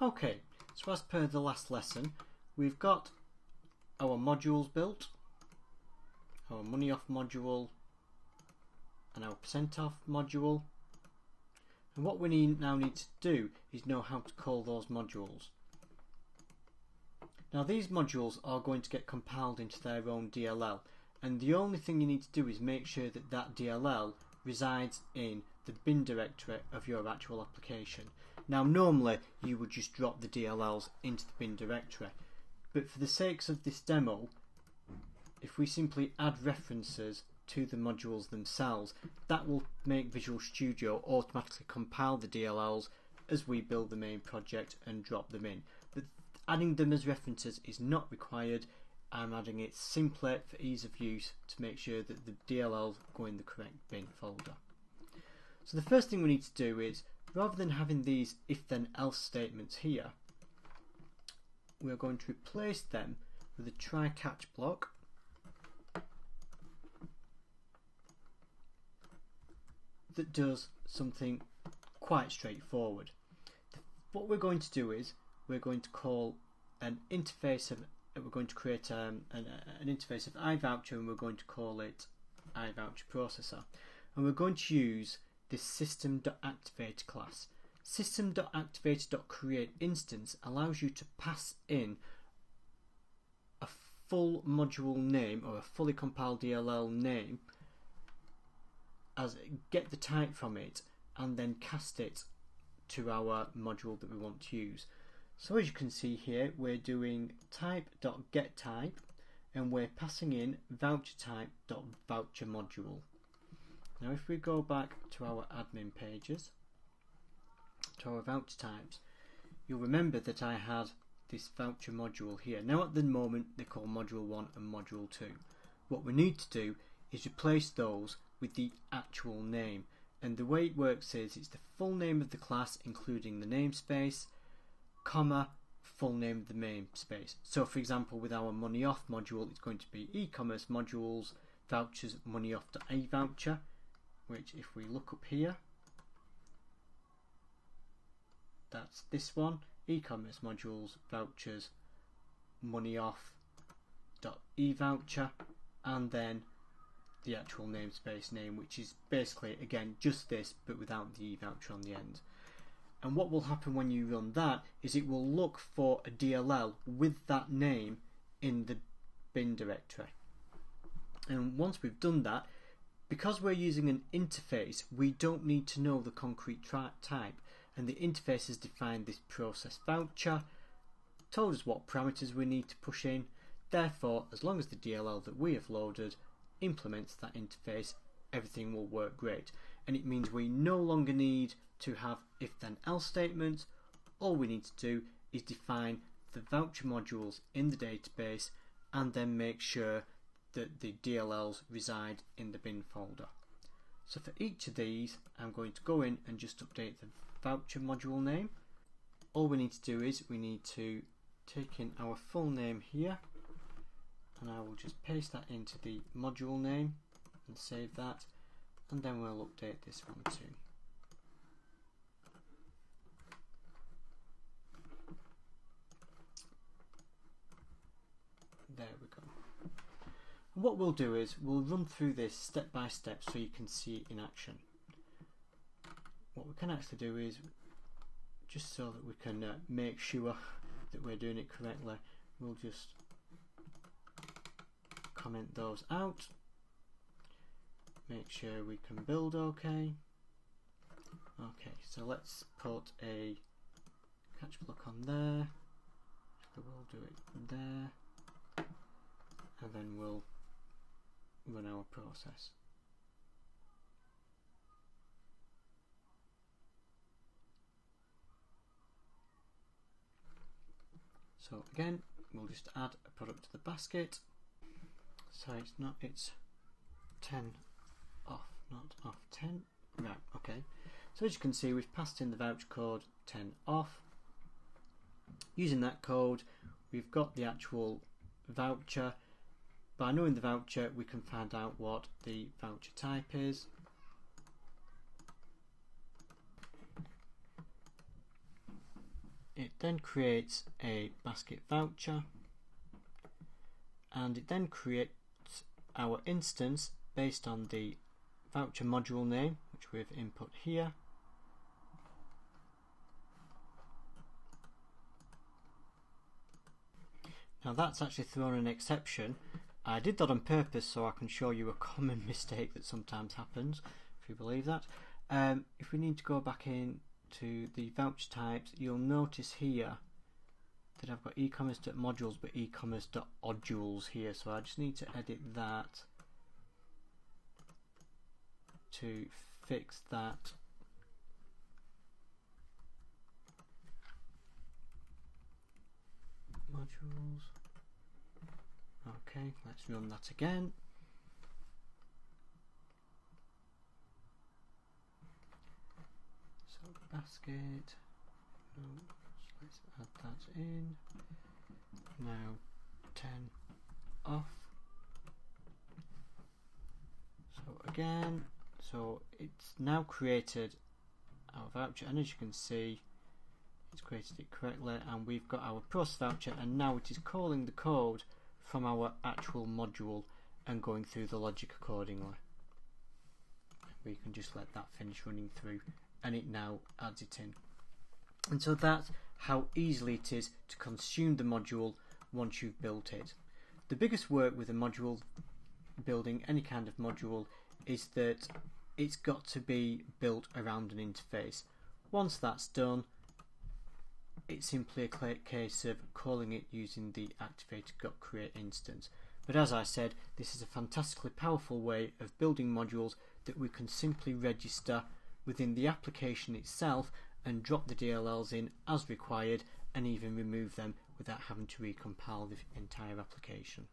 Okay, so as per the last lesson, we've got our modules built, our money off module and our percent off module, and what we now need to do is know how to call those modules. Now these modules are going to get compiled into their own DLL, and the only thing you need to do is make sure that that DLL resides in the bin directory of your actual application. Now normally you would just drop the DLLs into the bin directory, but for the sakes of this demo, if we simply add references to the modules themselves, that will make Visual Studio automatically compile the DLLs as we build the main project and drop them in. But adding them as references is not required. I'm adding it simply for ease of use to make sure that the DLLs go in the correct bin folder. So the first thing we need to do is, rather than having these if then else statements here, we're going to replace them with a try catch block that does something quite straightforward. What we're going to do is we're going to call an interface of we're going to create an interface of iVoucher, and we're going to call it iVoucher processor, and we're going to use this system.activate class. System.activate.create instance allows you to pass in a full module name or a fully compiled DLL name, as get the type from it, and then cast it to our module that we want to use. So as you can see here, we're doing type.getType, and we're passing in voucherType.voucherModule. Now if we go back to our admin pages, to our voucher types, you'll remember that I had this voucher module here. Now at the moment they're called module 1 and module 2. What we need to do is replace those with the actual name, and the way it works is it's the full name of the class including the namespace, comma, full name of the namespace. So for example, with our money off module, it's going to be e-commerce modules vouchers money off.evoucher, which if we look up here, that's this one, e-commerce modules vouchers money off.evoucher, and then the actual namespace name, which is basically again just this but without the e-voucher on the end. And what will happen when you run that is it will look for a DLL with that name in the bin directory. And once we've done that, because we're using an interface, we don't need to know the concrete type, and the interface has defined this process voucher, told us what parameters we need to push in. Therefore, as long as the DLL that we have loaded implements that interface, everything will work great. And it means we no longer need to have if then else statements. All we need to do is define the voucher modules in the database and then make sure that the DLLs reside in the bin folder. So for each of these, I'm going to go in and just update the voucher module name. All we need to do is we need to take in our full name here, and I will just paste that into the module name and save that, and then we'll update this one too. There we go. And what we'll do is we'll run through this step by step so you can see it in action. What we can actually do is, just so that we can make sure that we're doing it correctly, we'll just comment those out, make sure we can build okay. Okay, so let's put a catch block on there, so we'll do it there, and then we'll run our process. So again, we'll just add a product to the basket. So it's 10 off, not off 10. Right, okay. So as you can see, we've passed in the voucher code 10 off. Using that code, we've got the actual voucher. By knowing the voucher, we can find out what the voucher type is. it then creates a basket voucher, and it then creates our instance based on the voucher module name, which we've input here. Now that's actually thrown an exception. I did that on purpose so I can show you a common mistake that sometimes happens, if you believe that. If we need to go back into the voucher types, you'll notice here that I've got ecommerce.modules but ecommerce.odules here, so I just need to edit that to fix that. Modules. Okay, let's run that again. So basket, no, let's add that in. Now 10 off. So again, so it's now created our voucher, and as you can see, it's created it correctly, and we've got our process voucher, and now it is calling the code from our actual module and going through the logic accordingly. We can just let that finish running through, and it now adds it in. And so that's how easily it is to consume the module once you've built it. The biggest work with a module, building any kind of module, is that it's got to be built around an interface. Once that's done, it's simply a case of calling it using the activator.create instance. But as I said, this is a fantastically powerful way of building modules that we can simply register within the application itself and drop the DLLs in as required, and even remove them without having to recompile the entire application.